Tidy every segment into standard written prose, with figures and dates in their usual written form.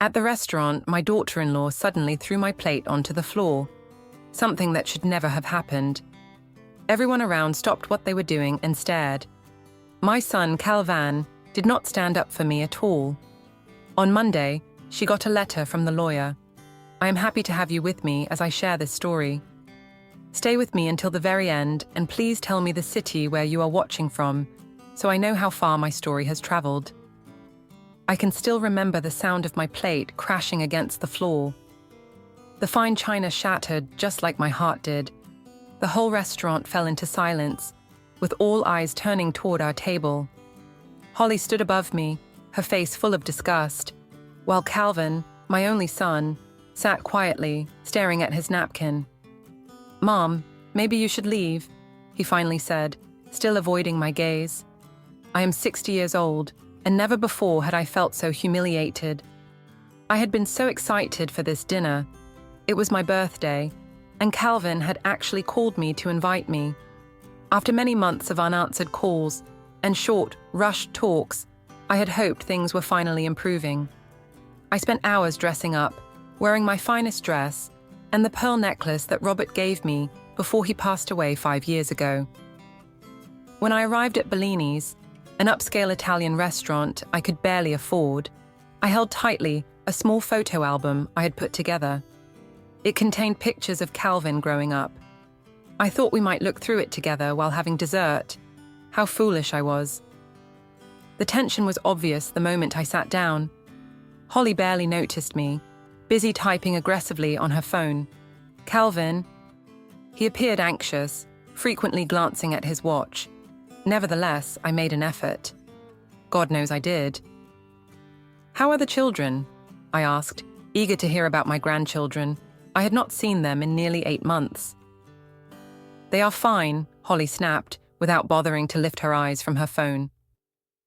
At the restaurant, my daughter-in-law suddenly threw my plate onto the floor, something that should never have happened. Everyone around stopped what they were doing and stared. My son, Calvan, did not stand up for me at all. On Monday, she got a letter from the lawyer. I am happy to have you with me as I share this story. Stay with me until the very end, and please tell me the city where you are watching from, so I know how far my story has traveled. I can still remember the sound of my plate crashing against the floor. The fine china shattered just like my heart did. The whole restaurant fell into silence, with all eyes turning toward our table. Holly stood above me, her face full of disgust, while Calvin, my only son, sat quietly, staring at his napkin. "Mom, maybe you should leave," he finally said, still avoiding my gaze. I am 60 years old, and never before had I felt so humiliated. I had been so excited for this dinner. It was my birthday, and Calvin had actually called me to invite me. After many months of unanswered calls and short, rushed talks, I had hoped things were finally improving. I spent hours dressing up, wearing my finest dress and the pearl necklace that Robert gave me before he passed away 5 years ago. When I arrived at Bellini's, an upscale Italian restaurant I could barely afford, I held tightly a small photo album I had put together. It contained pictures of Calvin growing up. I thought we might look through it together while having dessert. How foolish I was. The tension was obvious the moment I sat down. Holly barely noticed me, busy typing aggressively on her phone. "Calvin." He appeared anxious, frequently glancing at his watch. Nevertheless, I made an effort. God knows I did. "How are the children?" I asked, eager to hear about my grandchildren. I had not seen them in nearly 8 months. "They are fine," Holly snapped, without bothering to lift her eyes from her phone.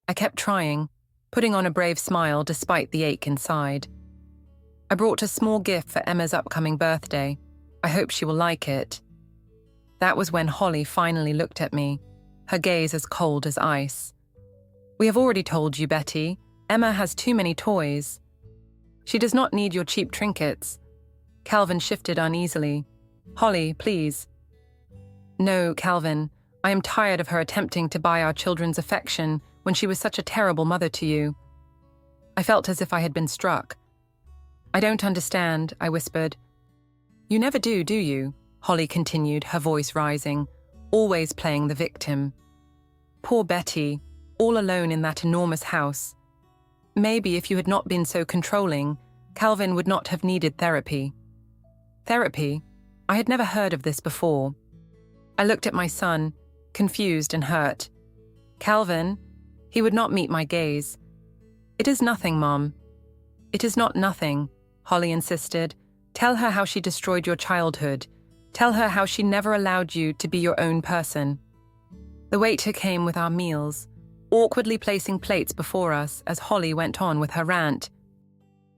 I kept trying, putting on a brave smile despite the ache inside. "I brought a small gift for Emma's upcoming birthday. I hope she will like it." That was when Holly finally looked at me, her gaze as cold as ice. "We have already told you, Betty. Emma has too many toys. She does not need your cheap trinkets." Calvin shifted uneasily. "Holly, please." "No, Calvin. I am tired of her attempting to buy our children's affection when she was such a terrible mother to you." I felt as if I had been struck. "I don't understand," I whispered. "You never do you?" Holly continued, her voice rising, always playing the victim. "Poor Betty, all alone in that enormous house. Maybe if you had not been so controlling, Calvin would not have needed therapy." Therapy? I had never heard of this before. I looked at my son, confused and hurt. "Calvin?" He would not meet my gaze. "It is nothing, Mom." "It is not nothing," Holly insisted. "Tell her how she destroyed your childhood. Tell her how she never allowed you to be your own person." The waiter came with our meals, awkwardly placing plates before us as Holly went on with her rant.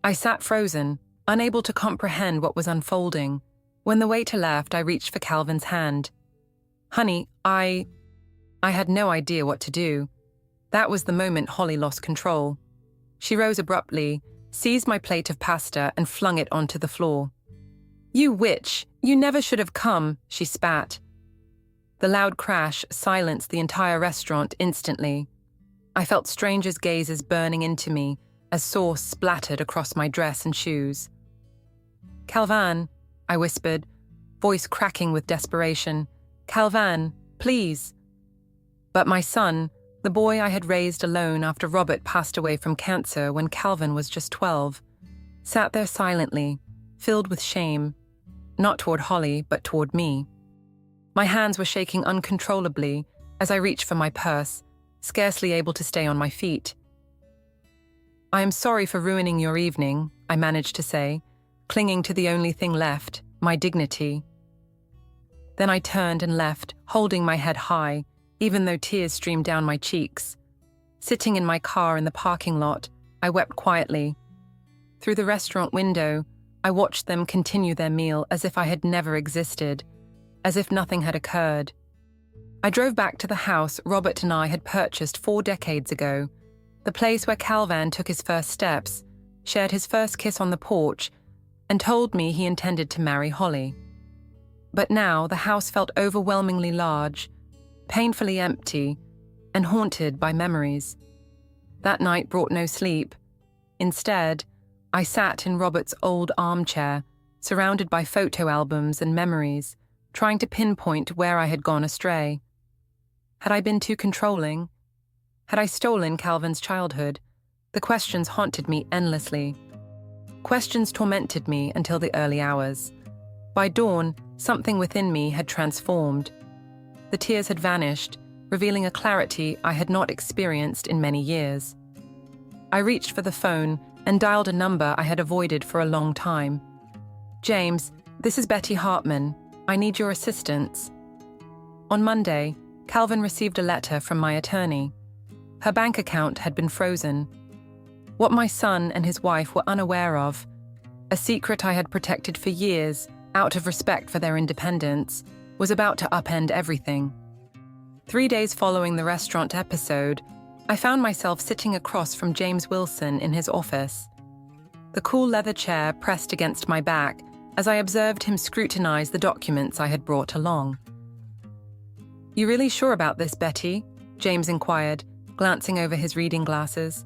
I sat frozen, unable to comprehend what was unfolding. When the waiter left, I reached for Calvin's hand. "Honey, I had no idea what to do." That was the moment Holly lost control. She rose abruptly, seized my plate of pasta and flung it onto the floor. "You witch! You never should have come," she spat. The loud crash silenced the entire restaurant instantly. I felt strangers' gazes burning into me as sauce splattered across my dress and shoes. "Calvin," I whispered, voice cracking with desperation. "Calvin, please." But my son, the boy I had raised alone after Robert passed away from cancer when Calvin was just 12, sat there silently, filled with shame, not toward Holly, but toward me. My hands were shaking uncontrollably as I reached for my purse, scarcely able to stay on my feet. "I am sorry for ruining your evening," I managed to say, clinging to the only thing left, my dignity. Then I turned and left, holding my head high, even though tears streamed down my cheeks. Sitting in my car in the parking lot, I wept quietly. Through the restaurant window, I watched them continue their meal as if I had never existed, as if nothing had occurred. I drove back to the house Robert and I had purchased 4 decades ago, the place where Calvin took his first steps, shared his first kiss on the porch, and told me he intended to marry Holly. But now the house felt overwhelmingly large, painfully empty, and haunted by memories. That night brought no sleep. Instead, I sat in Robert's old armchair, surrounded by photo albums and memories, trying to pinpoint where I had gone astray. Had I been too controlling? Had I stolen Calvin's childhood? The questions haunted me endlessly. Questions tormented me until the early hours. By dawn, something within me had transformed. The tears had vanished, revealing a clarity I had not experienced in many years. I reached for the phone and dialed a number I had avoided for a long time. "James, this is Betty Hartman. I need your assistance." On Monday, Calvin received a letter from my attorney. Her bank account had been frozen. What my son and his wife were unaware of, a secret I had protected for years out of respect for their independence, was about to upend everything. 3 days following the restaurant episode, I found myself sitting across from James Wilson in his office. The cool leather chair pressed against my back as I observed him scrutinize the documents I had brought along. "You really sure about this, Betty?" James inquired, glancing over his reading glasses.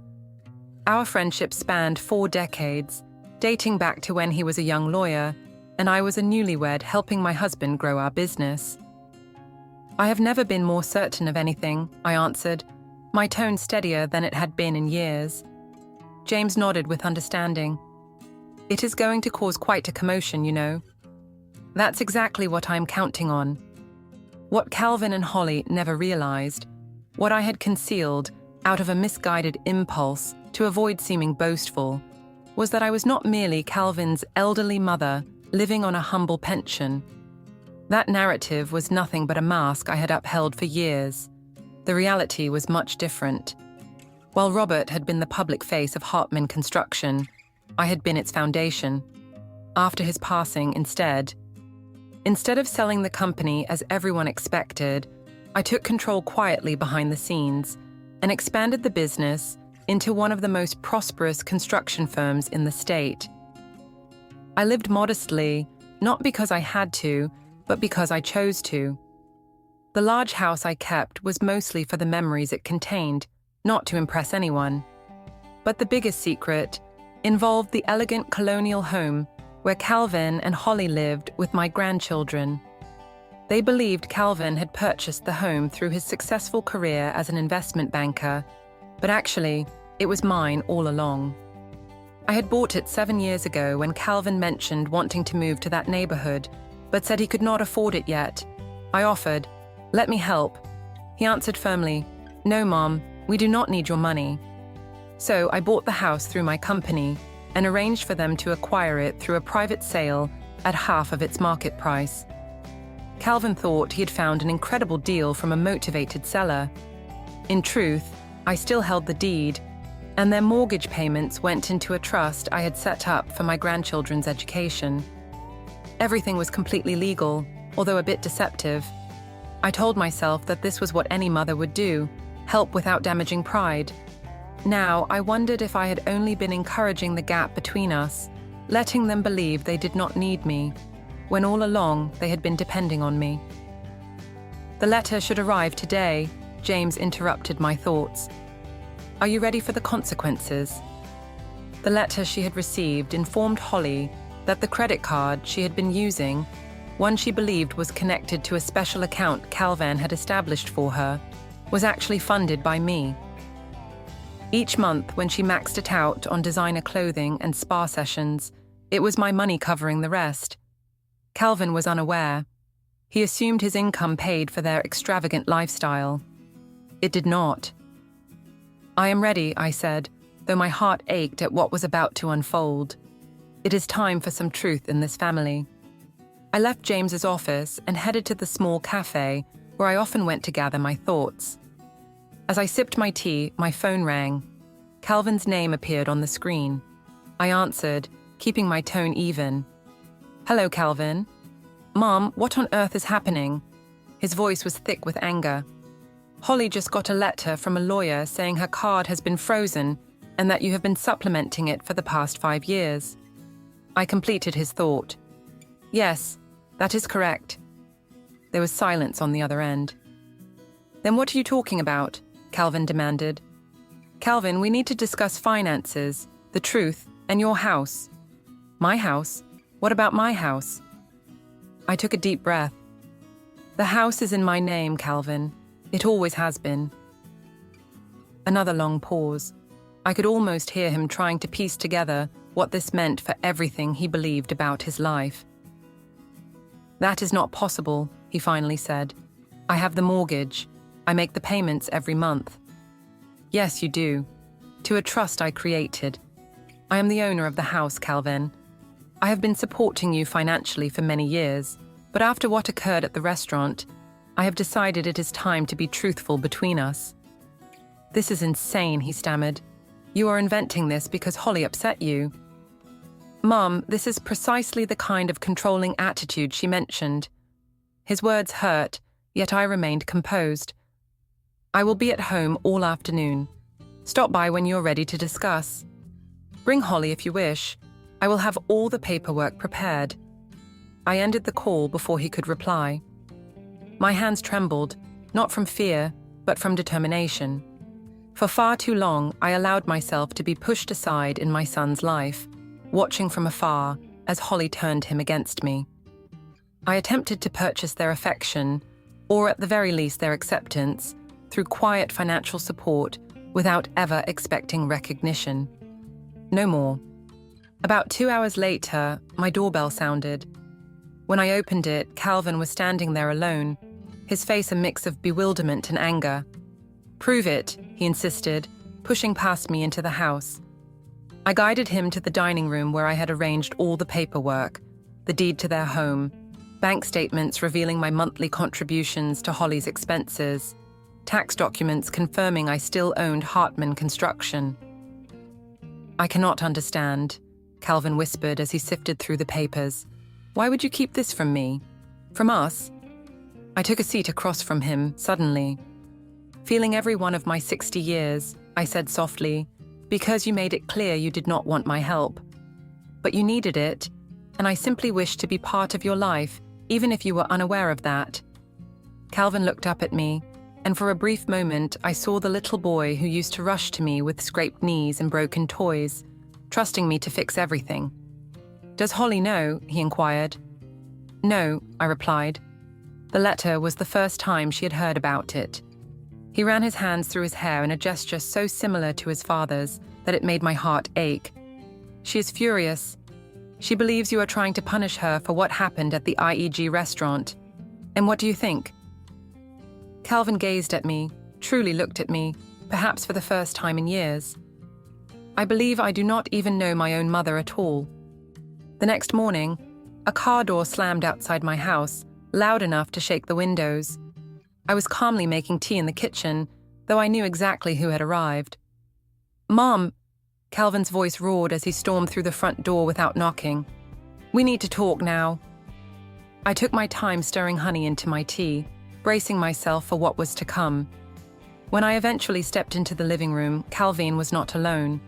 Our friendship spanned 4 decades, dating back to when he was a young lawyer, and I was a newlywed helping my husband grow our business. "I have never been more certain of anything," I answered, my tone steadier than it had been in years. James nodded with understanding. "It is going to cause quite a commotion, you know." "That's exactly what I'm counting on." What Calvin and Holly never realized, what I had concealed out of a misguided impulse to avoid seeming boastful, was that I was not merely Calvin's elderly mother living on a humble pension. That narrative was nothing but a mask I had upheld for years. The reality was much different. While Robert had been the public face of Hartman Construction, I had been its foundation. After his passing, instead of selling the company as everyone expected, I took control quietly behind the scenes and expanded the business into one of the most prosperous construction firms in the state. I lived modestly, not because I had to, but because I chose to. The large house I kept was mostly for the memories it contained, not to impress anyone. But the biggest secret involved the elegant colonial home where Calvin and Holly lived with my grandchildren. They believed Calvin had purchased the home through his successful career as an investment banker, but actually, it was mine all along. I had bought it 7 years ago when Calvin mentioned wanting to move to that neighborhood, but said he could not afford it yet. I offered, "Let me help." He answered firmly, "No, Mom, we do not need your money." So I bought the house through my company and arranged for them to acquire it through a private sale at half of its market price. Calvin thought he had found an incredible deal from a motivated seller. In truth, I still held the deed, and their mortgage payments went into a trust I had set up for my grandchildren's education. Everything was completely legal, although a bit deceptive. I told myself that this was what any mother would do, help without damaging pride. Now, I wondered if I had only been encouraging the gap between us, letting them believe they did not need me, when all along they had been depending on me. "The letter should arrive today," James interrupted my thoughts. "Are you ready for the consequences?" The letter she had received informed Holly that the credit card she had been using, one she believed was connected to a special account Calvin had established for her, was actually funded by me. Each month, when she maxed it out on designer clothing and spa sessions, it was my money covering the rest. Calvin was unaware. He assumed his income paid for their extravagant lifestyle. It did not. "I am ready," I said, though my heart ached at what was about to unfold. It is time for some truth in this family. I left James's office and headed to the small cafe where I often went to gather my thoughts. As I sipped my tea, my phone rang. Calvin's name appeared on the screen. I answered, keeping my tone even. "Hello, Calvin." "Mom, what on earth is happening?" His voice was thick with anger. "Holly just got a letter from a lawyer saying her card has been frozen and that you have been supplementing it for the past 5 years. I completed his thought. Yes, that is correct. There was silence on the other end. Then what are you talking about? Calvin demanded. Calvin, we need to discuss finances, the truth, and your house. My house? What about my house? I took a deep breath. The house is in my name, Calvin. It always has been. Another long pause. I could almost hear him trying to piece together what this meant for everything he believed about his life. That is not possible, he finally said. I have the mortgage. I make the payments every month. Yes, you do. To a trust I created. I am the owner of the house, Calvin. I have been supporting you financially for many years, but after what occurred at the restaurant, I have decided it is time to be truthful between us. This is insane, he stammered. You are inventing this because Holly upset you. Mom, this is precisely the kind of controlling attitude she mentioned. His words hurt, yet I remained composed. I will be at home all afternoon. Stop by when you're ready to discuss. Bring Holly if you wish. I will have all the paperwork prepared. I ended the call before he could reply. My hands trembled, not from fear, but from determination. For far too long, I allowed myself to be pushed aside in my son's life, watching from afar as Holly turned him against me. I attempted to purchase their affection, or at the very least their acceptance, through quiet financial support without ever expecting recognition. No more. About 2 hours later, my doorbell sounded. When I opened it, Calvin was standing there alone, his face a mix of bewilderment and anger. Prove it, he insisted, pushing past me into the house. I guided him to the dining room where I had arranged all the paperwork, the deed to their home, bank statements revealing my monthly contributions to Holly's expenses, tax documents confirming I still owned Hartman Construction. I cannot understand, Calvin whispered as he sifted through the papers. Why would you keep this from me? From us? I took a seat across from him, suddenly. Feeling every one of my 60 years, I said softly, because you made it clear you did not want my help. But you needed it, and I simply wished to be part of your life, even if you were unaware of that. Calvin looked up at me, and for a brief moment I saw the little boy who used to rush to me with scraped knees and broken toys, trusting me to fix everything. Does Holly know? He inquired. No, I replied. The letter was the first time she had heard about it. He ran his hands through his hair in a gesture so similar to his father's that it made my heart ache. She is furious. She believes you are trying to punish her for what happened at the IEG restaurant. And what do you think? Calvin gazed at me, truly looked at me, perhaps for the first time in years. I believe I do not even know my own mother at all. The next morning, a car door slammed outside my house, loud enough to shake the windows. I was calmly making tea in the kitchen, though I knew exactly who had arrived. Mom, Calvin's voice roared as he stormed through the front door without knocking. We need to talk now. I took my time stirring honey into my tea, bracing myself for what was to come. When I eventually stepped into the living room, Calvin was not alone.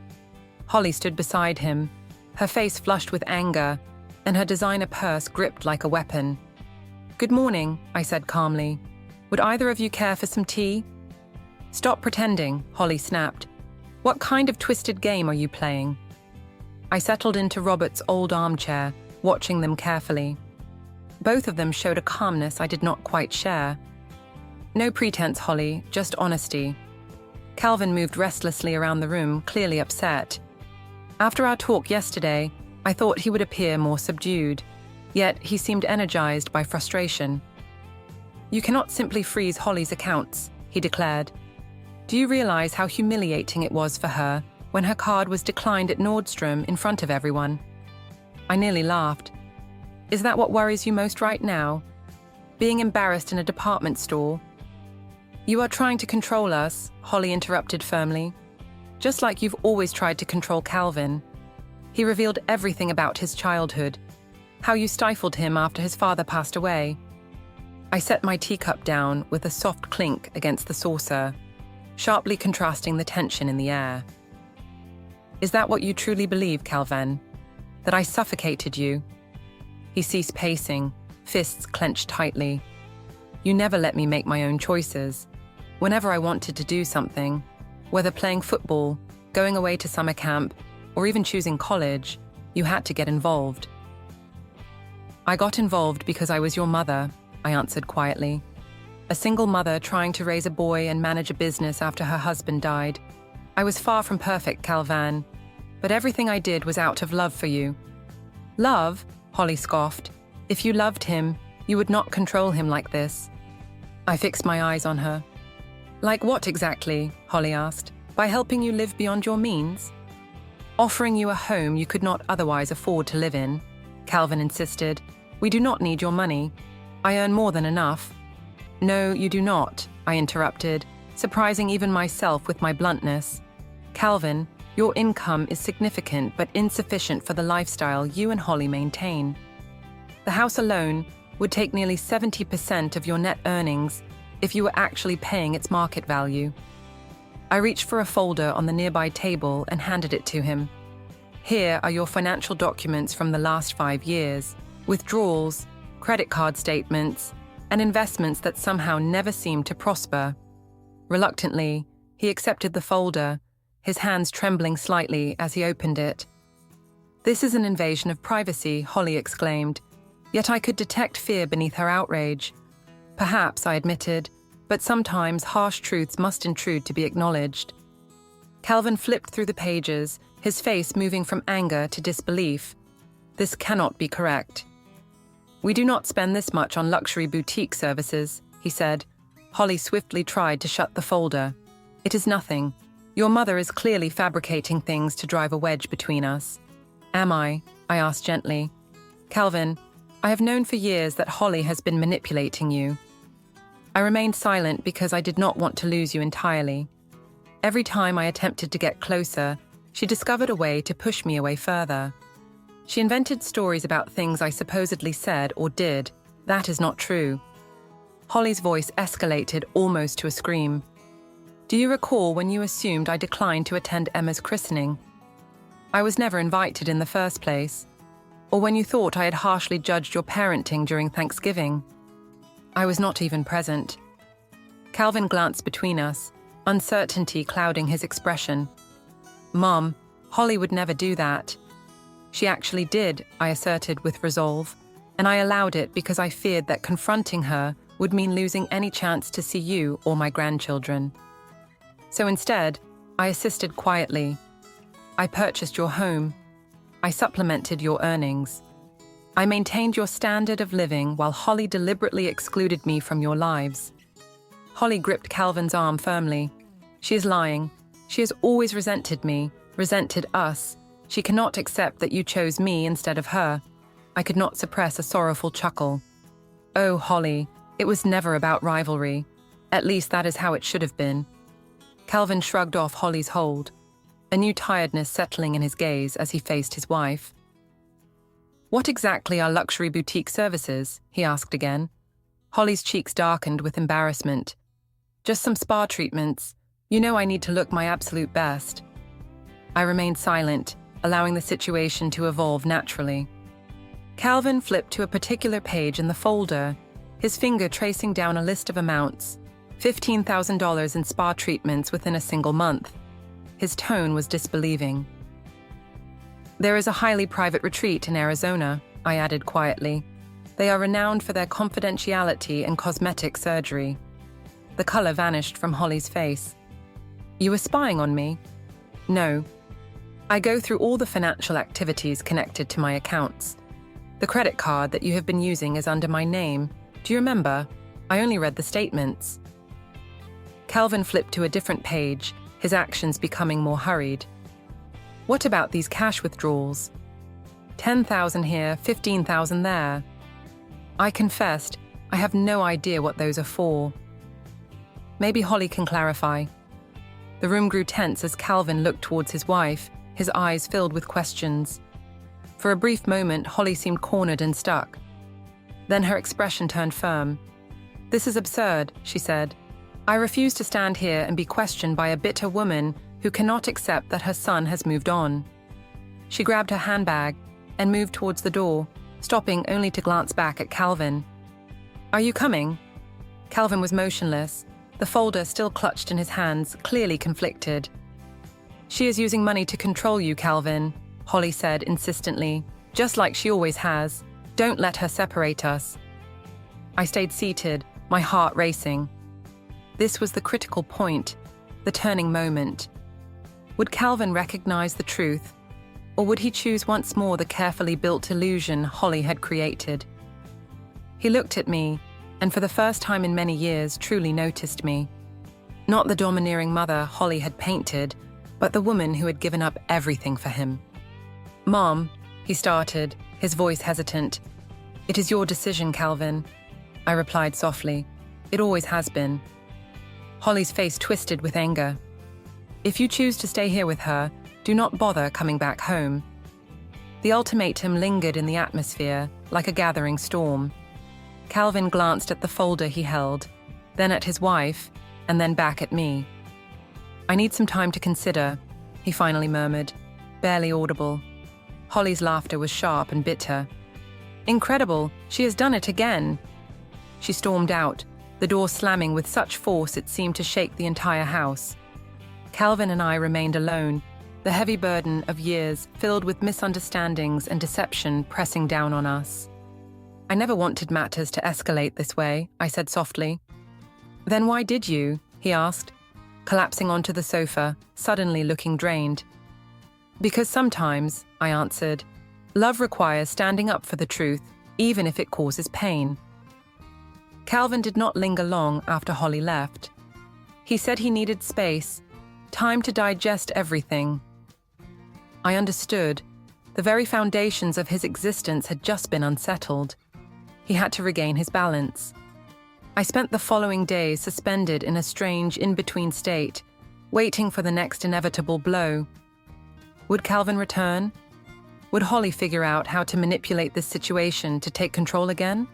Holly stood beside him, her face flushed with anger, and her designer purse gripped like a weapon. Good morning, I said calmly. Would either of you care for some tea? Stop pretending, Holly snapped. What kind of twisted game are you playing? I settled into Robert's old armchair, watching them carefully. Both of them showed a calmness I did not quite share. No pretense, Holly, just honesty. Calvin moved restlessly around the room, clearly upset. After our talk yesterday, I thought he would appear more subdued, yet he seemed energized by frustration. You cannot simply freeze Holly's accounts, he declared. Do you realize how humiliating it was for her when her card was declined at Nordstrom in front of everyone? I nearly laughed. Is that what worries you most right now? Being embarrassed in a department store? You are trying to control us, Holly interrupted firmly. Just like you've always tried to control Calvin. He revealed everything about his childhood, how you stifled him after his father passed away. I set my teacup down with a soft clink against the saucer, sharply contrasting the tension in the air. Is that what you truly believe, Calvin? That I suffocated you? He ceased pacing, fists clenched tightly. You never let me make my own choices. Whenever I wanted to do something, whether playing football, going away to summer camp, or even choosing college, you had to get involved. I got involved because I was your mother, I answered quietly. A single mother trying to raise a boy and manage a business after her husband died. I was far from perfect, Calvin, but everything I did was out of love for you. Love? Holly scoffed. If you loved him, you would not control him like this. I fixed my eyes on her. Like what exactly? Holly asked. By helping you live beyond your means? Offering you a home you could not otherwise afford to live in, Calvin insisted. We do not need your money. I earn more than enough. No, you do not, I interrupted, surprising even myself with my bluntness. Calvin, your income is significant but insufficient for the lifestyle you and Holly maintain. The house alone would take nearly 70% of your net earnings if you were actually paying its market value. I reached for a folder on the nearby table and handed it to him. Here are your financial documents from the last 5 years, withdrawals, credit card statements, and investments that somehow never seemed to prosper. Reluctantly, he accepted the folder, his hands trembling slightly as he opened it. This is an invasion of privacy, Holly exclaimed, yet I could detect fear beneath her outrage. Perhaps, I admitted, but sometimes harsh truths must intrude to be acknowledged. Calvin flipped through the pages, his face moving from anger to disbelief. This cannot be correct. We do not spend this much on luxury boutique services, he said. Holly swiftly tried to shut the folder. It is nothing. Your mother is clearly fabricating things to drive a wedge between us. Am I asked gently. Calvin, I have known for years that Holly has been manipulating you. I remained silent because I did not want to lose you entirely. Every time I attempted to get closer, she discovered a way to push me away further. She invented stories about things I supposedly said or did. That is not true. Holly's voice escalated almost to a scream. Do you recall when you assumed I declined to attend Emma's christening? I was never invited in the first place. Or when you thought I had harshly judged your parenting during Thanksgiving. I was not even present. Calvin glanced between us, uncertainty clouding his expression. Mom, Holly would never do that. She actually did, I asserted with resolve, and I allowed it because I feared that confronting her would mean losing any chance to see you or my grandchildren. So instead, I assisted quietly. I purchased your home. I supplemented your earnings. I maintained your standard of living while Holly deliberately excluded me from your lives. Holly gripped Calvin's arm firmly. She is lying. She has always resented me, resented us. She cannot accept that you chose me instead of her. I could not suppress a sorrowful chuckle. Oh, Holly, it was never about rivalry. At least that is how it should have been. Calvin shrugged off Holly's hold, a new tiredness settling in his gaze as he faced his wife. What exactly are luxury boutique services? He asked again. Holly's cheeks darkened with embarrassment. Just some spa treatments. You know I need to look my absolute best. I remained silent, allowing the situation to evolve naturally. Calvin flipped to a particular page in the folder, his finger tracing down a list of amounts, $15,000 in spa treatments within a single month. His tone was disbelieving. There is a highly private retreat in Arizona, I added quietly. They are renowned for their confidentiality and cosmetic surgery. The color vanished from Holly's face. You were spying on me? No. I go through all the financial activities connected to my accounts. The credit card that you have been using is under my name. Do you remember? I only read the statements. Calvin flipped to a different page, his actions becoming more hurried. What about these cash withdrawals? 10,000 here, 15,000 there. I confessed, I have no idea what those are for. Maybe Holly can clarify. The room grew tense as Calvin looked towards his wife, his eyes filled with questions. For a brief moment, Holly seemed cornered and stuck. Then her expression turned firm. This is absurd, she said. I refuse to stand here and be questioned by a bitter woman who cannot accept that her son has moved on. She grabbed her handbag and moved towards the door, stopping only to glance back at Calvin. "Are you coming?" Calvin was motionless, the folder still clutched in his hands, clearly conflicted. "She is using money to control you, Calvin," Holly said insistently, "just like she always has. Don't let her separate us." I stayed seated, my heart racing. This was the critical point, the turning moment. Would Calvin recognize the truth, or would he choose once more the carefully built illusion Holly had created? He looked at me, and for the first time in many years truly noticed me. Not the domineering mother Holly had painted, but the woman who had given up everything for him. "Mom," he started, his voice hesitant. "It is your decision, Calvin," I replied softly. "It always has been." Holly's face twisted with anger. "If you choose to stay here with her, do not bother coming back home." The ultimatum lingered in the atmosphere, like a gathering storm. Calvin glanced at the folder he held, then at his wife, and then back at me. "I need some time to consider," he finally murmured, barely audible. Holly's laughter was sharp and bitter. "Incredible! She has done it again!" She stormed out, the door slamming with such force it seemed to shake the entire house. Calvin and I remained alone, the heavy burden of years filled with misunderstandings and deception pressing down on us. "I never wanted matters to escalate this way," I said softly. "Then why did you?" he asked, collapsing onto the sofa, suddenly looking drained. "Because sometimes," I answered, "love requires standing up for the truth, even if it causes pain." Calvin did not linger long after Holly left. He said he needed space, time to digest everything. I understood. The very foundations of his existence had just been unsettled. He had to regain his balance. I spent the following days suspended in a strange in-between state, waiting for the next inevitable blow. Would Calvin return? Would Holly figure out how to manipulate this situation to take control again?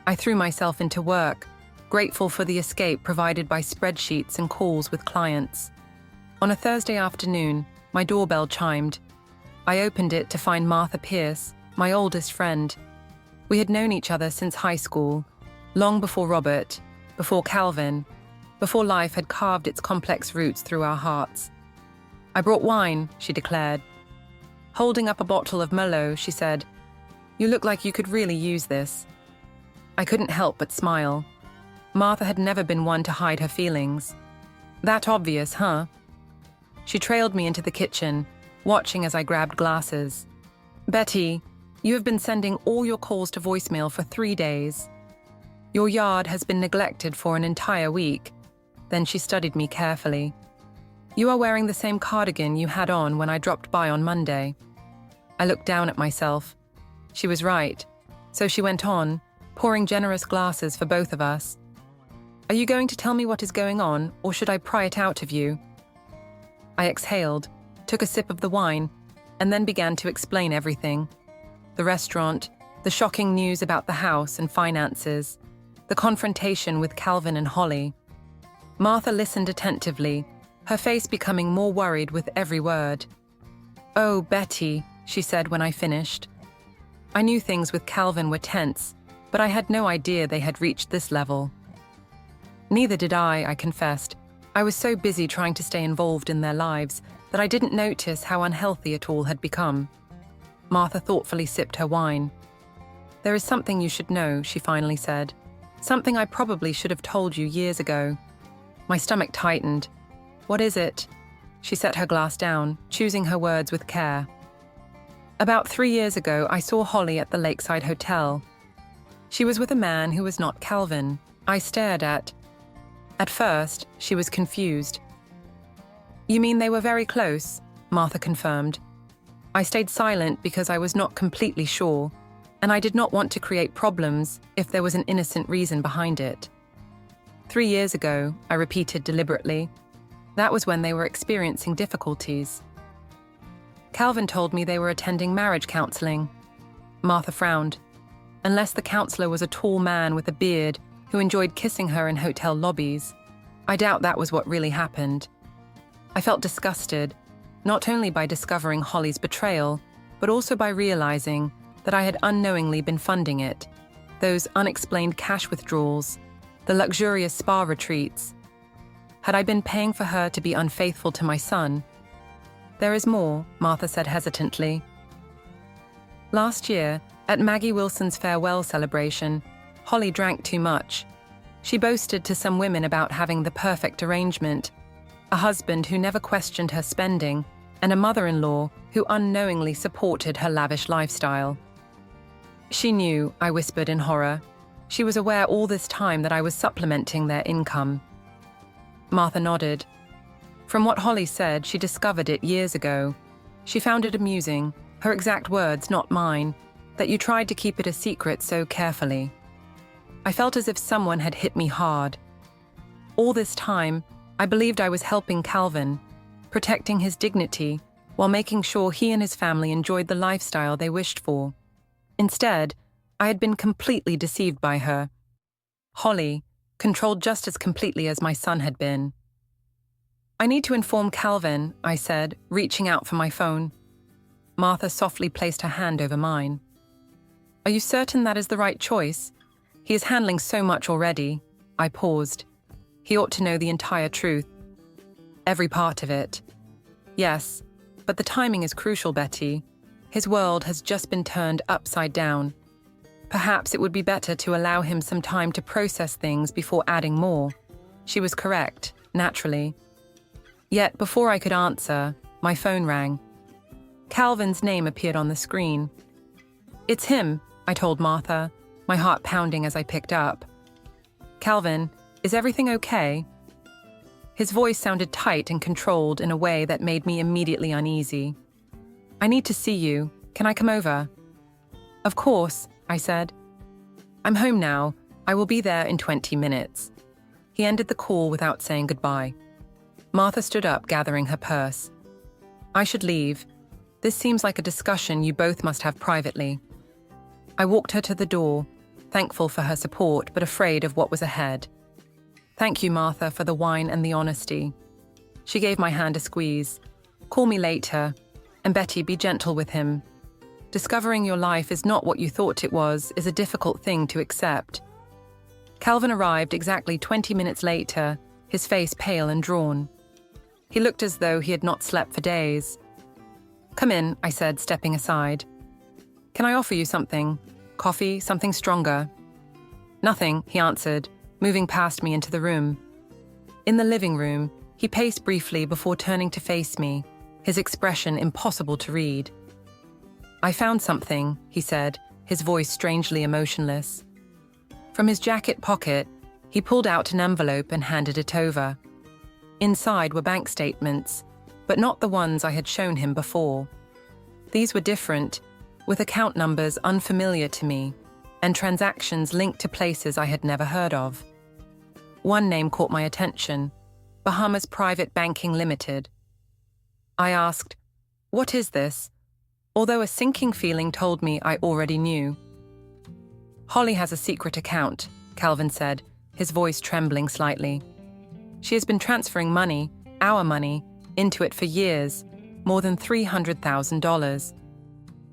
I threw myself into work, grateful for the escape provided by spreadsheets and calls with clients. On a Thursday afternoon, my doorbell chimed. I opened it to find Martha Pierce, my oldest friend. We had known each other since high school, long before Robert, before Calvin, before life had carved its complex roots through our hearts. "I brought wine," she declared. Holding up a bottle of Merlot, she said, "You look like you could really use this." I couldn't help but smile. Martha had never been one to hide her feelings. "That obvious, huh?" She trailed me into the kitchen, watching as I grabbed glasses. "Betty, you have been sending all your calls to voicemail for 3 days. Your yard has been neglected for an entire week." Then she studied me carefully. "You are wearing the same cardigan you had on when I dropped by on Monday." I looked down at myself. She was right. So she went on, pouring generous glasses for both of us. "Are you going to tell me what is going on, or should I pry it out of you?" I exhaled, took a sip of the wine, and then began to explain everything. The restaurant, the shocking news about the house and finances, the confrontation with Calvin and Holly. Martha listened attentively, her face becoming more worried with every word. "Oh, Betty," she said when I finished. I knew things with Calvin were tense, but I had no idea they had reached this level. Neither did I confessed. I was so busy trying to stay involved in their lives that I didn't notice how unhealthy it all had become. Martha thoughtfully sipped her wine. "There is something you should know," she finally said. "Something I probably should have told you years ago." My stomach tightened. "What is it?" She set her glass down, choosing her words with care. "About 3 years ago, I saw Holly at the Lakeside Hotel. She was with a man who was not Calvin. I stared at first, she was confused. "You mean they were very close?" Martha confirmed. I stayed silent because I was not completely sure, and I did not want to create problems if there was an innocent reason behind it. 3 years ago, I repeated deliberately. That was when they were experiencing difficulties. Calvin told me they were attending marriage counseling. Martha frowned. Unless the counselor was a tall man with a beard who enjoyed kissing her in hotel lobbies, I doubt that was what really happened. I felt disgusted, not only by discovering Holly's betrayal, but also by realizing that I had unknowingly been funding it. Those unexplained cash withdrawals, the luxurious spa retreats. Had I been paying for her to be unfaithful to my son? There is more, Martha said hesitantly. Last year, at Maggie Wilson's farewell celebration, Holly drank too much. She boasted to some women about having the perfect arrangement, a husband who never questioned her spending, and a mother-in-law who unknowingly supported her lavish lifestyle. She knew, I whispered in horror. She was aware all this time that I was supplementing their income. Martha nodded. From what Holly said, she discovered it years ago. She found it amusing, her exact words, not mine, that you tried to keep it a secret so carefully. I felt as if someone had hit me hard. All this time, I believed I was helping Calvin, protecting his dignity, while making sure he and his family enjoyed the lifestyle they wished for. Instead, I had been completely deceived by her. Holly, controlled just as completely as my son had been. I need to inform Calvin, I said, reaching out for my phone. Martha softly placed her hand over mine. Are you certain that is the right choice? He is handling so much already. I paused. He ought to know the entire truth. Every part of it. Yes, but the timing is crucial, Betty. His world has just been turned upside down. Perhaps it would be better to allow him some time to process things before adding more. She was correct, naturally. Yet before I could answer, my phone rang. Calvin's name appeared on the screen. It's him, I told Martha, my heart pounding as I picked up. Calvin, is everything okay? His voice sounded tight and controlled in a way that made me immediately uneasy. I need to see you. Can I come over? Of course, I said. I'm home now. I will be there in 20 minutes. He ended the call without saying goodbye. Martha stood up, gathering her purse. I should leave. This seems like a discussion you both must have privately. I walked her to the door, thankful for her support but afraid of what was ahead. Thank you, Martha, for the wine and the honesty. She gave my hand a squeeze. Call me later. And Betty, be gentle with him. Discovering your life is not what you thought it was is a difficult thing to accept. Calvin arrived exactly 20 minutes later, his face pale and drawn. He looked as though he had not slept for days. Come in, I said, stepping aside. Can I offer you something? Coffee, something stronger? Nothing, he answered, moving past me into the room. In the living room, he paced briefly before turning to face me, his expression impossible to read. I found something, he said, his voice strangely emotionless. From his jacket pocket, he pulled out an envelope and handed it over. Inside were bank statements, but not the ones I had shown him before. These were different, with account numbers unfamiliar to me, and transactions linked to places I had never heard of. One name caught my attention, Bahamas Private Banking Limited. I asked, "What is this?" although a sinking feeling told me I already knew. Holly has a secret account, Calvin said, his voice trembling slightly. She has been transferring money, our money, into it for years, more than $300,000.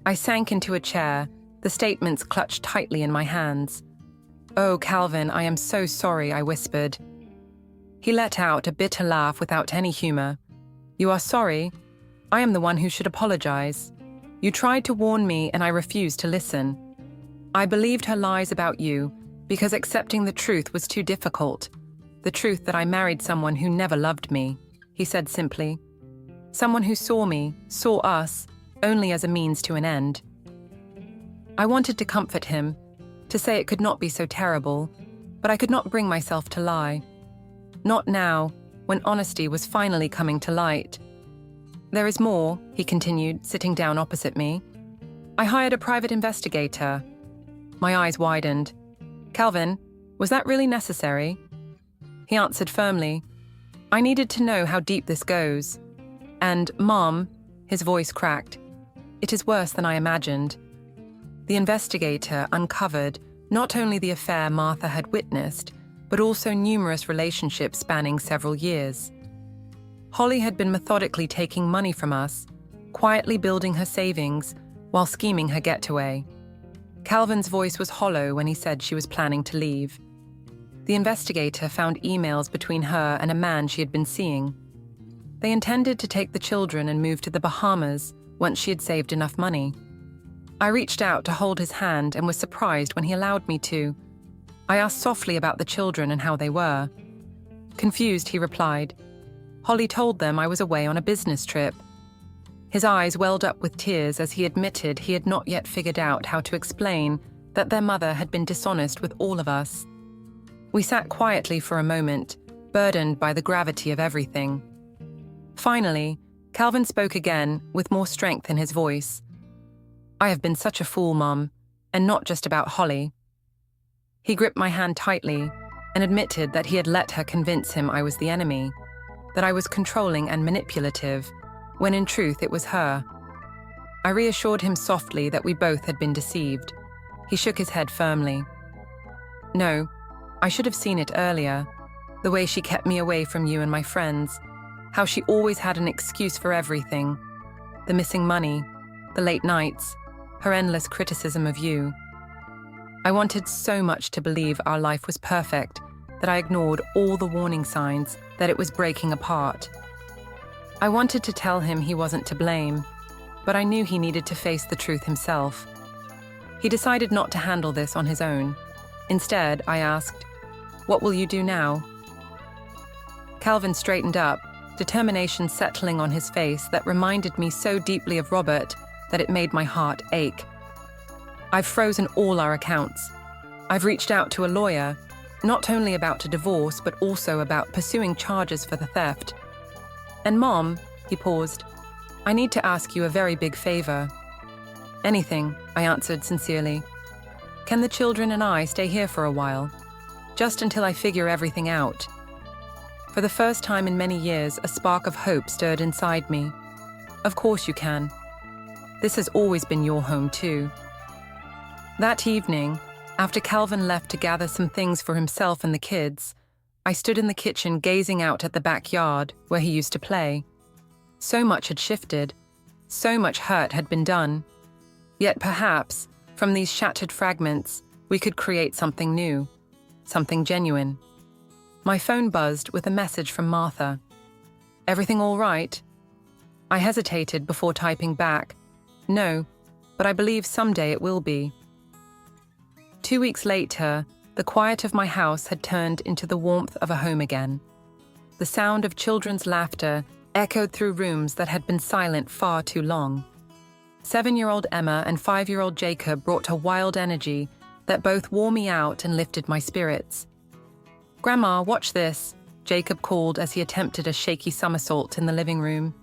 I sank into a chair, the statements clutched tightly in my hands. Oh, Calvin, I am so sorry, I whispered. He let out a bitter laugh without any humor. You are sorry? I am the one who should apologize. You tried to warn me and I refused to listen. I believed her lies about you because accepting the truth was too difficult. The truth that I married someone who never loved me, he said simply. Someone who saw me, saw us, only as a means to an end. I wanted to comfort him, to say it could not be so terrible, but I could not bring myself to lie. Not now, when honesty was finally coming to light. There is more, he continued, sitting down opposite me. I hired a private investigator. My eyes widened. Calvin, was that really necessary? He answered firmly. I needed to know how deep this goes. And, Mom, his voice cracked. It is worse than I imagined. The investigator uncovered not only the affair Martha had witnessed, but also numerous relationships spanning several years. Holly had been methodically taking money from us, quietly building her savings while scheming her getaway. Calvin's voice was hollow when he said she was planning to leave. The investigator found emails between her and a man she had been seeing. They intended to take the children and move to the Bahamas once she had saved enough money. I reached out to hold his hand and was surprised when he allowed me to. I asked softly about the children and how they were. Confused, he replied, "Holly told them I was away on a business trip." His eyes welled up with tears as he admitted he had not yet figured out how to explain that their mother had been dishonest with all of us. We sat quietly for a moment, burdened by the gravity of everything. Finally, Calvin spoke again, with more strength in his voice. "I have been such a fool, Mom, and not just about Holly." He gripped my hand tightly and admitted that he had let her convince him I was the enemy, that I was controlling and manipulative, when in truth it was her. I reassured him softly that we both had been deceived. He shook his head firmly. "No, I should have seen it earlier, the way she kept me away from you and my friends, how she always had an excuse for everything, the missing money, the late nights, her endless criticism of you. I wanted so much to believe our life was perfect that I ignored all the warning signs that it was breaking apart. I wanted to tell him he wasn't to blame, but I knew he needed to face the truth himself. He decided not to handle this on his own. Instead, I asked, "What will you do now?" Calvin straightened up, determination settling on his face that reminded me so deeply of Robert that it made my heart ache. "I've frozen all our accounts. I've reached out to a lawyer, not only about a divorce, but also about pursuing charges for the theft. And Mom," he paused, "I need to ask you a very big favor." "Anything," I answered sincerely. "Can the children and I stay here for a while? Just until I figure everything out." For the first time in many years, a spark of hope stirred inside me. "Of course you can. This has always been your home too." That evening, after Calvin left to gather some things for himself and the kids, I stood in the kitchen gazing out at the backyard where he used to play. So much had shifted. So much hurt had been done. Yet perhaps, from these shattered fragments, we could create something new, something genuine. My phone buzzed with a message from Martha. "Everything all right?" I hesitated before typing back, "No, but I believe someday it will be." 2 weeks later, the quiet of my house had turned into the warmth of a home again. The sound of children's laughter echoed through rooms that had been silent far too long. 7-year-old Emma and 5-year-old Jacob brought a wild energy that both wore me out and lifted my spirits. "Grandma, watch this," Jacob called as he attempted a shaky somersault in the living room.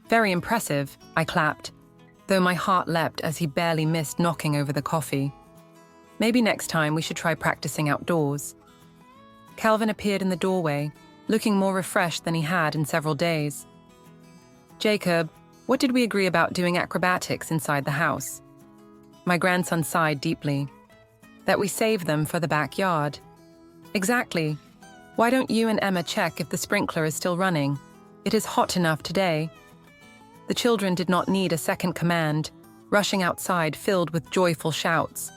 "Very impressive," I clapped, though my heart leapt as he barely missed knocking over the coffee. Maybe next time we should try practicing outdoors. Calvin appeared in the doorway, looking more refreshed than he had in several days. "Jacob, what did we agree about doing acrobatics inside the house?" My grandson sighed deeply. "That we save them for the backyard." "Exactly. Why don't you and Emma check if the sprinkler is still running? It is hot enough today." The children did not need a second command, rushing outside filled with joyful shouts.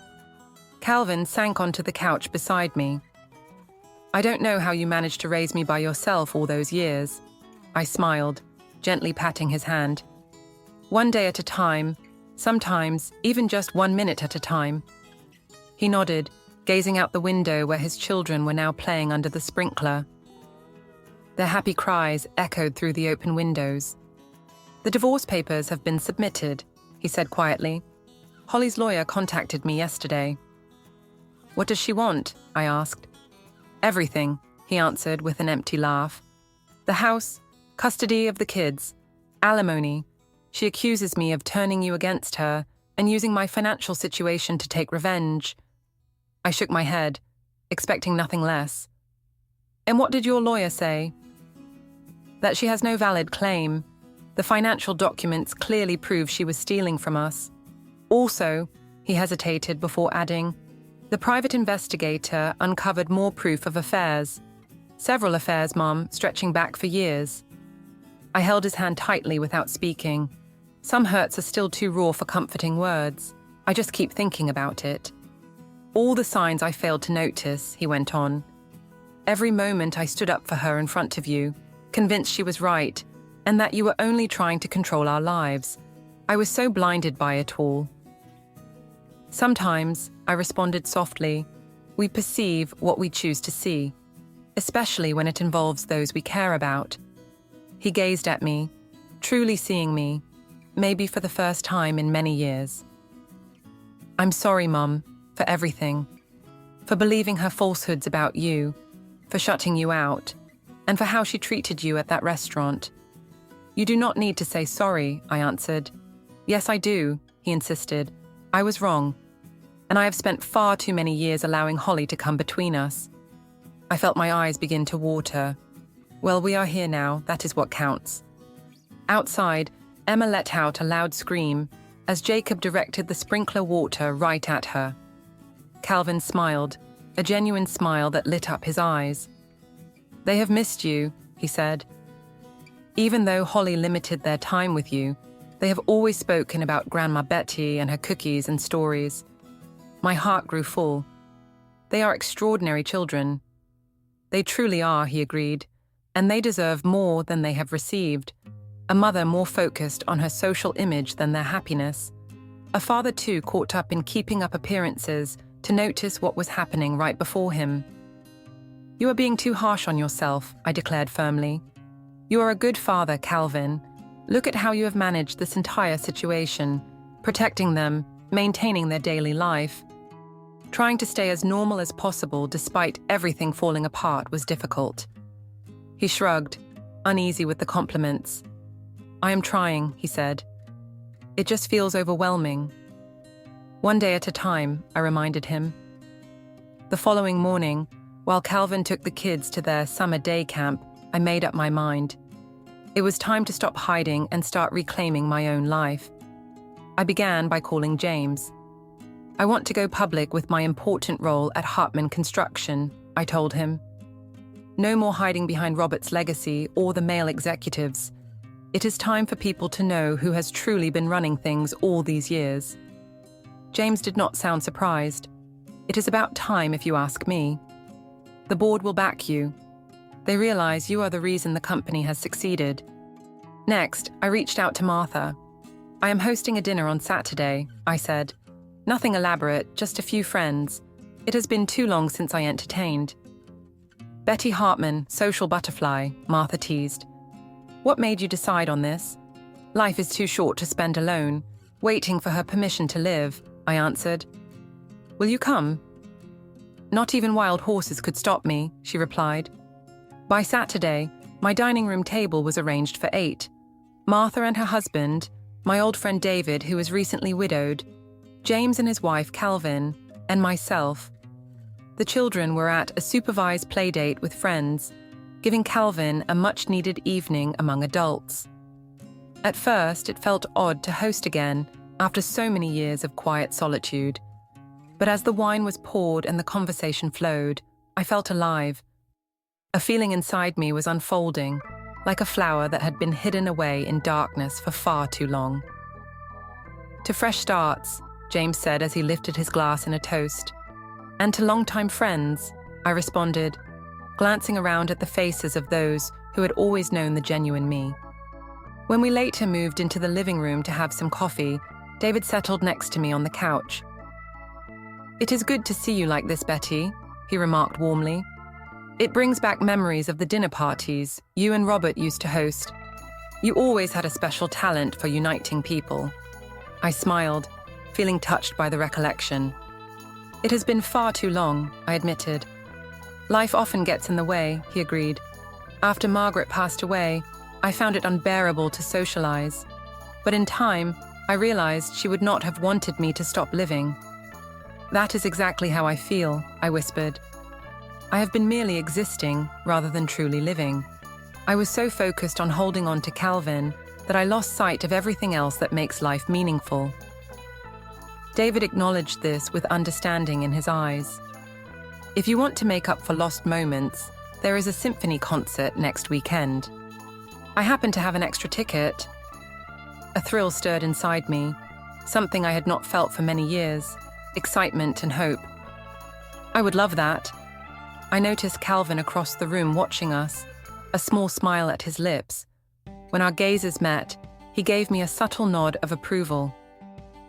Calvin sank onto the couch beside me. "I don't know how you managed to raise me by yourself all those years." I smiled, gently patting his hand. "One day at a time, sometimes even just 1 minute at a time." He nodded, gazing out the window where his children were now playing under the sprinkler. Their happy cries echoed through the open windows. "The divorce papers have been submitted," he said quietly. "Holly's lawyer contacted me yesterday." "What does she want?" I asked. "Everything," he answered with an empty laugh. "The house, custody of the kids, alimony. She accuses me of turning you against her and using my financial situation to take revenge." I shook my head, expecting nothing less. "And what did your lawyer say?" "That she has no valid claim. The financial documents clearly prove she was stealing from us. Also," he hesitated before adding, "the private investigator uncovered more proof of affairs. Several affairs, Mom, stretching back for years." I held his hand tightly without speaking. Some hurts are still too raw for comforting words. I just keep thinking about it. All the signs I failed to notice, he went on. Every moment I stood up for her in front of you, convinced she was right, and that you were only trying to control our lives. I was so blinded by it all. Sometimes, I responded softly, we perceive what we choose to see, especially when it involves those we care about. He gazed at me, truly seeing me, maybe for the first time in many years. I'm sorry, Mum, for everything. For believing her falsehoods about you, for shutting you out, and for how she treated you at that restaurant. You do not need to say sorry, I answered. Yes, I do, he insisted. I was wrong, and I have spent far too many years allowing Holly to come between us. I felt my eyes begin to water. Well, we are here now, that is what counts. Outside, Emma let out a loud scream as Jacob directed the sprinkler water right at her. Calvin smiled, a genuine smile that lit up his eyes. They have missed you, he said. Even though Holly limited their time with you, they have always spoken about Grandma Betty and her cookies and stories. My heart grew full. They are extraordinary children. They truly are, he agreed, and they deserve more than they have received. A mother more focused on her social image than their happiness. A father too caught up in keeping up appearances to notice what was happening right before him. You are being too harsh on yourself, I declared firmly. You are a good father, Calvin. Look at how you have managed this entire situation, protecting them, maintaining their daily life. Trying to stay as normal as possible despite everything falling apart was difficult. He shrugged, uneasy with the compliments. I am trying, he said. It just feels overwhelming. One day at a time, I reminded him. The following morning, while Calvin took the kids to their summer day camp, I made up my mind. It was time to stop hiding and start reclaiming my own life. I began by calling James. I want to go public with my important role at Hartman Construction, I told him. No more hiding behind Robert's legacy or the male executives. It is time for people to know who has truly been running things all these years. James did not sound surprised. It is about time, if you ask me. The board will back you. They realize you are the reason the company has succeeded. Next, I reached out to Martha. I am hosting a dinner on Saturday, I said. Nothing elaborate, just a few friends. It has been too long since I entertained. Betty Hartman, social butterfly, Martha teased. What made you decide on this? Life is too short to spend alone, waiting for her permission to live, I answered. Will you come? Not even wild horses could stop me, she replied. By Saturday, my dining room table was arranged for 8. Martha and her husband, my old friend David, who was recently widowed, James and his wife Calvin, and myself. The children were at a supervised playdate with friends, giving Calvin a much-needed evening among adults. At first, it felt odd to host again after so many years of quiet solitude. But as the wine was poured and the conversation flowed, I felt alive. A feeling inside me was unfolding, like a flower that had been hidden away in darkness for far too long. To fresh starts, James said as he lifted his glass in a toast. And to longtime friends, I responded, glancing around at the faces of those who had always known the genuine me. When we later moved into the living room to have some coffee, David settled next to me on the couch. It is good to see you like this, Betty, he remarked warmly. It brings back memories of the dinner parties you and Robert used to host. You always had a special talent for uniting people. I smiled, feeling touched by the recollection. It has been far too long, I admitted. Life often gets in the way, he agreed. After Margaret passed away, I found it unbearable to socialize. But in time, I realized she would not have wanted me to stop living. That is exactly how I feel, I whispered. I have been merely existing rather than truly living. I was so focused on holding on to Calvin that I lost sight of everything else that makes life meaningful. David acknowledged this with understanding in his eyes. If you want to make up for lost moments, there is a symphony concert next weekend. I happen to have an extra ticket. A thrill stirred inside me, something I had not felt for many years, excitement and hope. I would love that. I noticed Calvin across the room watching us, a small smile at his lips. When our gazes met, he gave me a subtle nod of approval.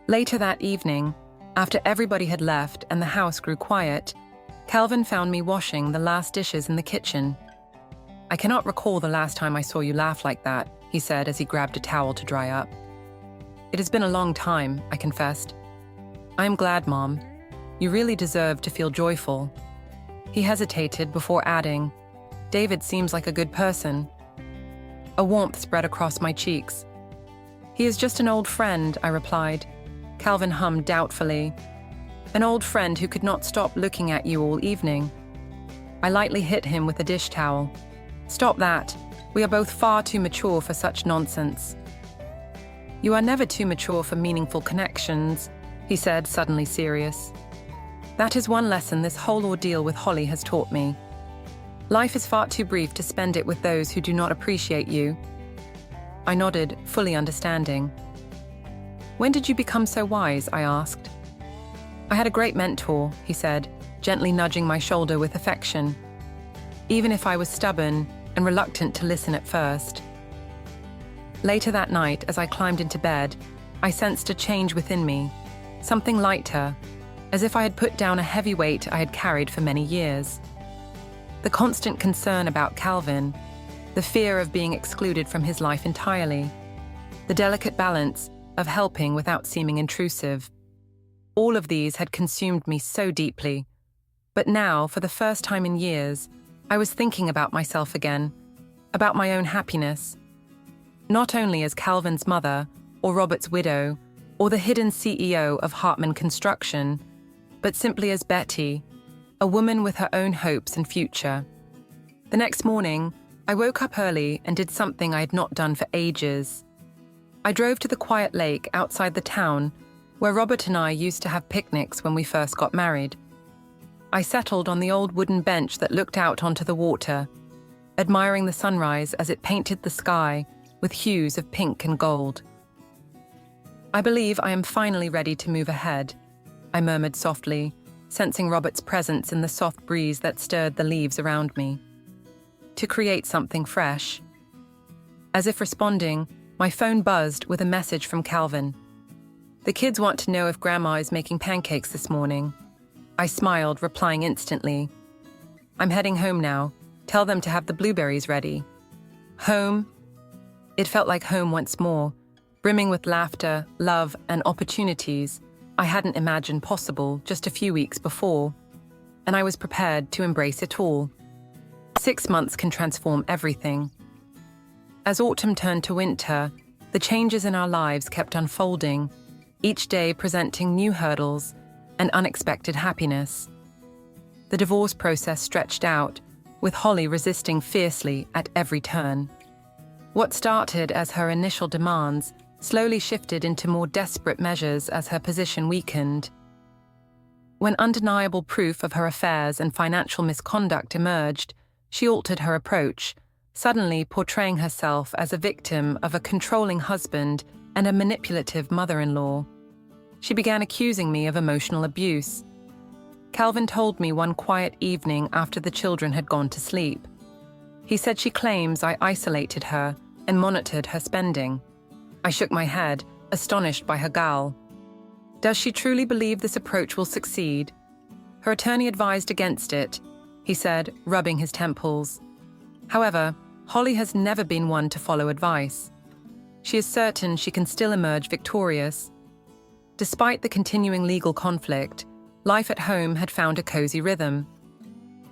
Later that evening, after everybody had left and the house grew quiet, Calvin found me washing the last dishes in the kitchen. "I cannot recall the last time I saw you laugh like that," he said as he grabbed a towel to dry up. "It has been a long time," I confessed. "I am glad, Mom. You really deserve to feel joyful." He hesitated before adding, "David seems like a good person." A warmth spread across my cheeks. "He is just an old friend," I replied. Calvin hummed doubtfully. "An old friend who could not stop looking at you all evening." I lightly hit him with a dish towel. "Stop that. We are both far too mature for such nonsense." "You are never too mature for meaningful connections," he said, suddenly serious. "That is one lesson this whole ordeal with Holly has taught me. Life is far too brief to spend it with those who do not appreciate you." I nodded, fully understanding. "When did you become so wise?" I asked. "I had a great mentor," he said, gently nudging my shoulder with affection, even if I was stubborn and reluctant to listen at first. Later that night, as I climbed into bed, I sensed a change within me, something lighter, as if I had put down a heavy weight I had carried for many years. The constant concern about Calvin, the fear of being excluded from his life entirely, the delicate balance of helping without seeming intrusive. All of these had consumed me so deeply. But now, for the first time in years, I was thinking about myself again, about my own happiness. Not only as Calvin's mother, or Robert's widow, or the hidden CEO of Hartman Construction, but simply as Betty, a woman with her own hopes and future. The next morning, I woke up early and did something I had not done for ages. I drove to the quiet lake outside the town, where Robert and I used to have picnics when we first got married. I settled on the old wooden bench that looked out onto the water, admiring the sunrise as it painted the sky with hues of pink and gold. "I believe I am finally ready to move ahead," I murmured softly, sensing Robert's presence in the soft breeze that stirred the leaves around me. "To create something fresh." As if responding, my phone buzzed with a message from Calvin. "The kids want to know if Grandma is making pancakes this morning." I smiled, replying instantly. "I'm heading home now. Tell them to have the blueberries ready." Home? It felt like home once more, brimming with laughter, love, and opportunities I hadn't imagined possible just a few weeks before, and I was prepared to embrace it all. 6 months can transform everything. As autumn turned to winter, the changes in our lives kept unfolding, each day presenting new hurdles and unexpected happiness. The divorce process stretched out, with Holly resisting fiercely at every turn. What started as her initial demands slowly shifted into more desperate measures as her position weakened. When undeniable proof of her affairs and financial misconduct emerged, she altered her approach, suddenly portraying herself as a victim of a controlling husband and a manipulative mother-in-law. She began accusing me of emotional abuse. Calvin told me one quiet evening after the children had gone to sleep. He said she claims I isolated her and monitored her spending. I shook my head, astonished by her gall. Does she truly believe this approach will succeed? Her attorney advised against it, he said, rubbing his temples. However, Holly has never been one to follow advice. She is certain she can still emerge victorious. Despite the continuing legal conflict, life at home had found a cozy rhythm.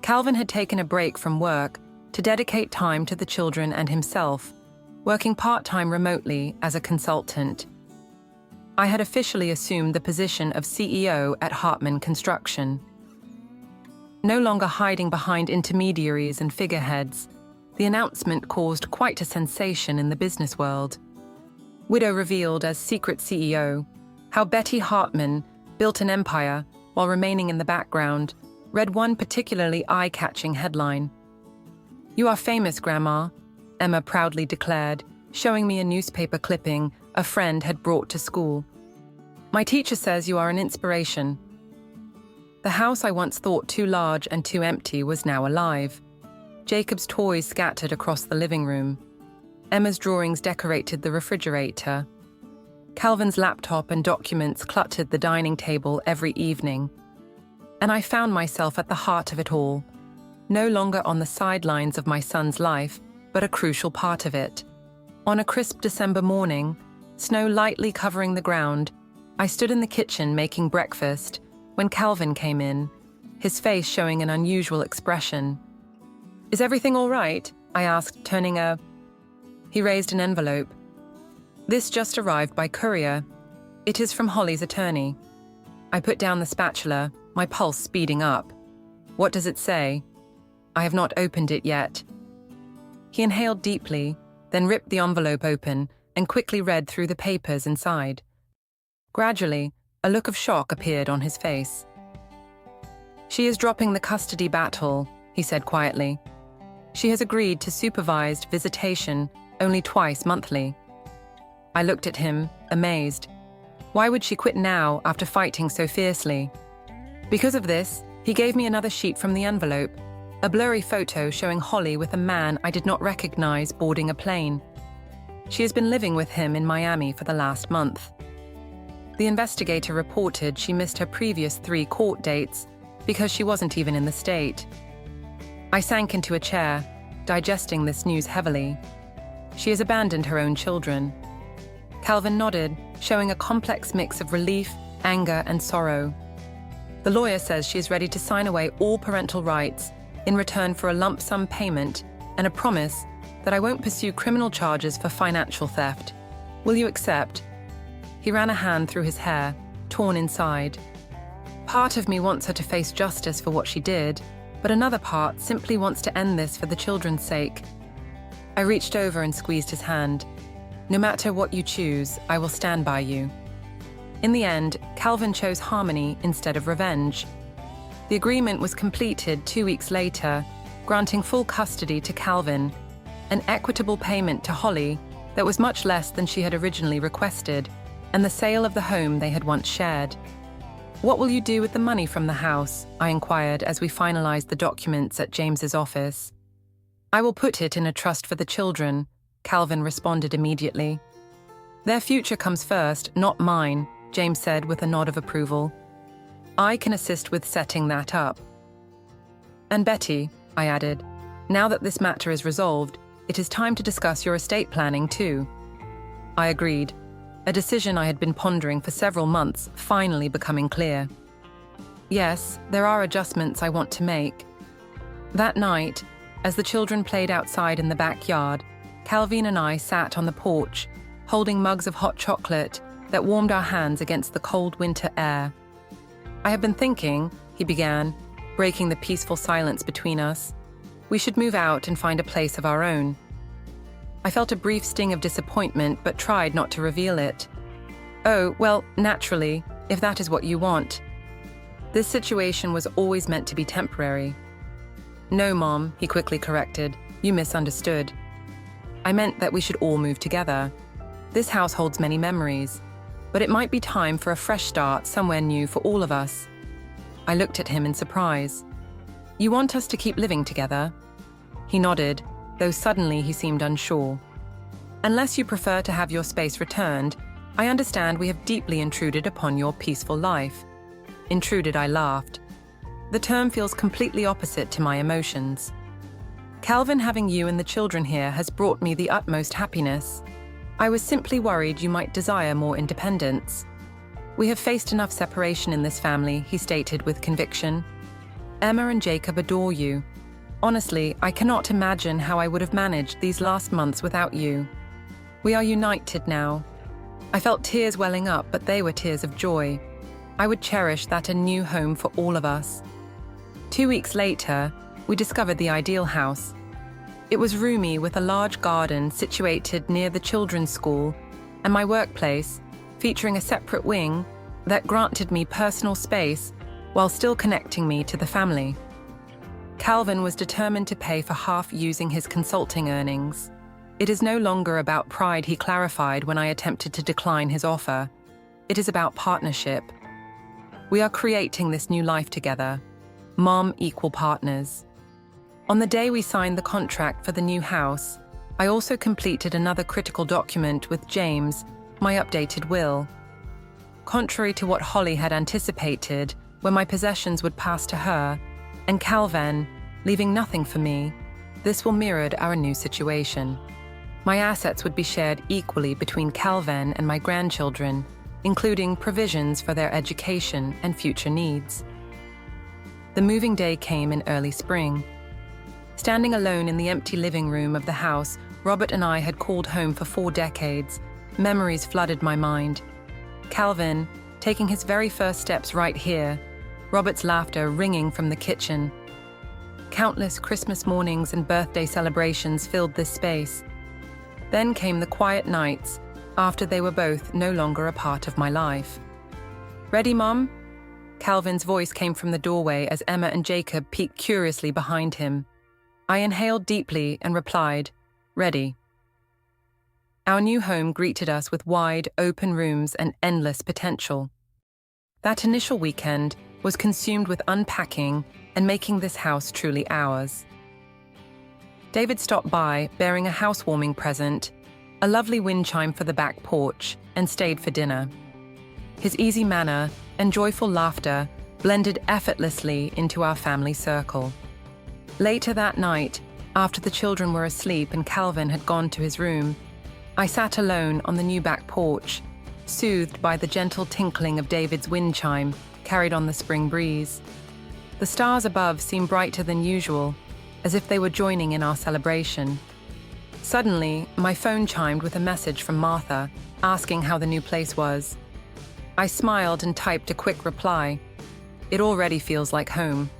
Calvin had taken a break from work to dedicate time to the children and himself, working part-time remotely as a consultant. I had officially assumed the position of CEO at Hartman Construction. No longer hiding behind intermediaries and figureheads, the announcement caused quite a sensation in the business world. Widow revealed as secret CEO, how Betty Hartman built an empire while remaining in the background, read one particularly eye-catching headline. "You are famous, Grandma, Emma proudly declared, showing me a newspaper clipping a friend had brought to school. My teacher says you are an inspiration. The house I once thought too large and too empty was now alive. Jacob's toys scattered across the living room. Emma's drawings decorated the refrigerator. Calvin's laptop and documents cluttered the dining table every evening. And I found myself at the heart of it all, no longer on the sidelines of my son's life, but a crucial part of it. On a crisp December morning, snow lightly covering the ground, I stood in the kitchen making breakfast when Calvin came in, his face showing an unusual expression. "Is everything all right?" I asked, turning a... He raised an envelope. "This just arrived by courier. It is from Holly's attorney." I put down the spatula, my pulse speeding up. "What does it say?" "I have not opened it yet." He inhaled deeply, then ripped the envelope open and quickly read through the papers inside. Gradually, a look of shock appeared on his face. "She is dropping the custody battle," he said quietly. "She has agreed to supervised visitation only twice monthly." I looked at him, amazed. Why would she quit now after fighting so fiercely? Because of this, he gave me another sheet from the envelope, a blurry photo showing Holly with a man I did not recognize boarding a plane. She has been living with him in Miami for the last month. The investigator reported she missed her previous 3 court dates because she wasn't even in the state. I sank into a chair, digesting this news heavily. She has abandoned her own children. Calvin nodded, showing a complex mix of relief, anger, and sorrow. The lawyer says she is ready to sign away all parental rights in return for a lump sum payment and a promise that I won't pursue criminal charges for financial theft. Will you accept? He ran a hand through his hair, torn inside. Part of me wants her to face justice for what she did, but another part simply wants to end this for the children's sake. I reached over and squeezed his hand. "No matter what you choose, I will stand by you." In the end, Calvin chose harmony instead of revenge. The agreement was completed 2 weeks later, granting full custody to Calvin, an equitable payment to Holly that was much less than she had originally requested, and the sale of the home they had once shared. "What will you do with the money from the house?" I inquired as we finalized the documents at James's office. "I will put it in a trust for the children," Calvin responded immediately. "Their future comes first, not mine," James said with a nod of approval. "I can assist with setting that up." "And Betty," I added, "now that this matter is resolved, it is time to discuss your estate planning too." I agreed, a decision I had been pondering for several months finally becoming clear. "Yes, there are adjustments I want to make." That night, as the children played outside in the backyard, Calvin and I sat on the porch, holding mugs of hot chocolate that warmed our hands against the cold winter air. "I have been thinking," he began, breaking the peaceful silence between us, "we should move out and find a place of our own." I felt a brief sting of disappointment but tried not to reveal it. "Oh, well, naturally, if that is what you want. This situation was always meant to be temporary." "No, Mom," he quickly corrected. "You misunderstood. I meant that we should all move together. This house holds many memories, but it might be time for a fresh start somewhere new for all of us." I looked at him in surprise. "You want us to keep living together?" He nodded, though suddenly he seemed unsure. "Unless you prefer to have your space returned, I understand we have deeply intruded upon your peaceful life." Intruded, I laughed. The term feels completely opposite to my emotions. "Calvin, having you and the children here has brought me the utmost happiness. I was simply worried you might desire more independence. We have faced enough separation in this family," he stated with conviction. "Emma and Jacob adore you. Honestly, I cannot imagine how I would have managed these last months without you. We are united now." I felt tears welling up, but they were tears of joy. I would cherish that a new home for all of us. 2 weeks later, we discovered the ideal house. It was roomy with a large garden situated near the children's school and my workplace, featuring a separate wing that granted me personal space while still connecting me to the family. Calvin was determined to pay for half using his consulting earnings. It is no longer about pride, he clarified when I attempted to decline his offer. It is about partnership. We are creating this new life together. Mom, equal partners. On the day we signed the contract for the new house, I also completed another critical document with James, my updated will. Contrary to what Holly had anticipated, where my possessions would pass to her, and Calvin, leaving nothing for me, this will mirror our new situation. My assets would be shared equally between Calvin and my grandchildren, including provisions for their education and future needs. The moving day came in early spring. Standing alone in the empty living room of the house Robert and I had called home for 4 decades, memories flooded my mind. Calvin, taking his very first steps right here, Robert's laughter ringing from the kitchen. Countless Christmas mornings and birthday celebrations filled this space. Then came the quiet nights, after they were both no longer a part of my life. "Ready, Mom?" Calvin's voice came from the doorway as Emma and Jacob peeked curiously behind him. I inhaled deeply and replied, "Ready." Our new home greeted us with wide, open rooms and endless potential. That initial weekend was consumed with unpacking and making this house truly ours. David stopped by, bearing a housewarming present, a lovely wind chime for the back porch, and stayed for dinner. His easy manner and joyful laughter blended effortlessly into our family circle. Later that night, after the children were asleep and Calvin had gone to his room, I sat alone on the new back porch, soothed by the gentle tinkling of David's wind chime carried on the spring breeze. The stars above seemed brighter than usual, as if they were joining in our celebration. Suddenly, my phone chimed with a message from Martha, asking how the new place was. I smiled and typed a quick reply. "It already feels like home."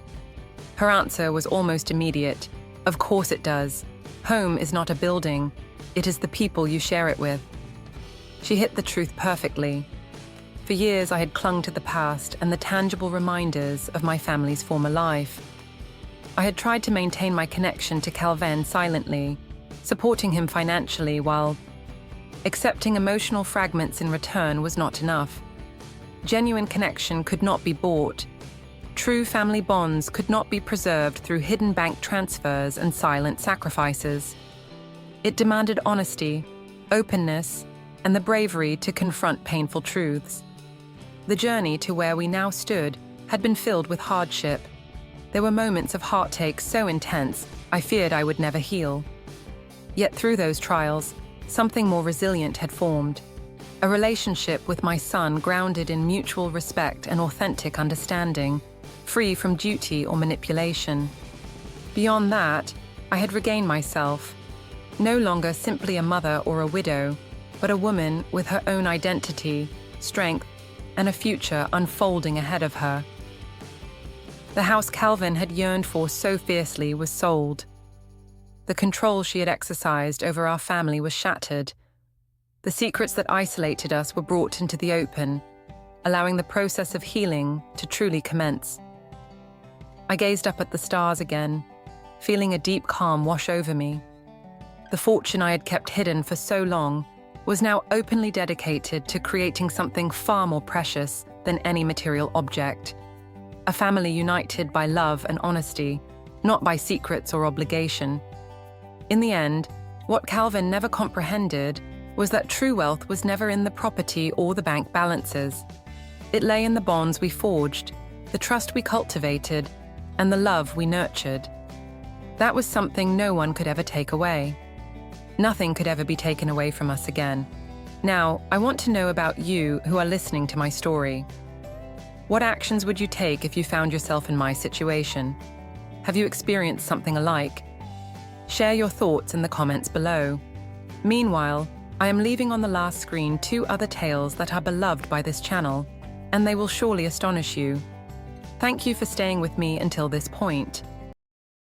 Her answer was almost immediate. "Of course it does. Home is not a building. It is the people you share it with." She hit the truth perfectly. For years I had clung to the past and the tangible reminders of my family's former life. I had tried to maintain my connection to Calvin silently, supporting him financially while accepting emotional fragments in return was not enough. Genuine connection could not be bought. True family bonds could not be preserved through hidden bank transfers and silent sacrifices. It demanded honesty, openness, and the bravery to confront painful truths. The journey to where we now stood had been filled with hardship. There were moments of heartache so intense I feared I would never heal. Yet through those trials, something more resilient had formed. A relationship with my son grounded in mutual respect and authentic understanding, free from duty or manipulation. Beyond that, I had regained myself, no longer simply a mother or a widow, but a woman with her own identity, strength, and a future unfolding ahead of her. The house Calvin had yearned for so fiercely was sold. The control she had exercised over our family was shattered. The secrets that isolated us were brought into the open, allowing the process of healing to truly commence. I gazed up at the stars again, feeling a deep calm wash over me. The fortune I had kept hidden for so long was now openly dedicated to creating something far more precious than any material object. A family united by love and honesty, not by secrets or obligation. In the end, what Calvin never comprehended was that true wealth was never in the property or the bank balances. It lay in the bonds we forged, the trust we cultivated, and the love we nurtured. That was something no one could ever take away. Nothing could ever be taken away from us again. Now, I want to know about you who are listening to my story. What actions would you take if you found yourself in my situation? Have you experienced something alike? Share your thoughts in the comments below. Meanwhile, I am leaving on the last screen 2 other tales that are beloved by this channel, and they will surely astonish you. Thank you for staying with me until this point.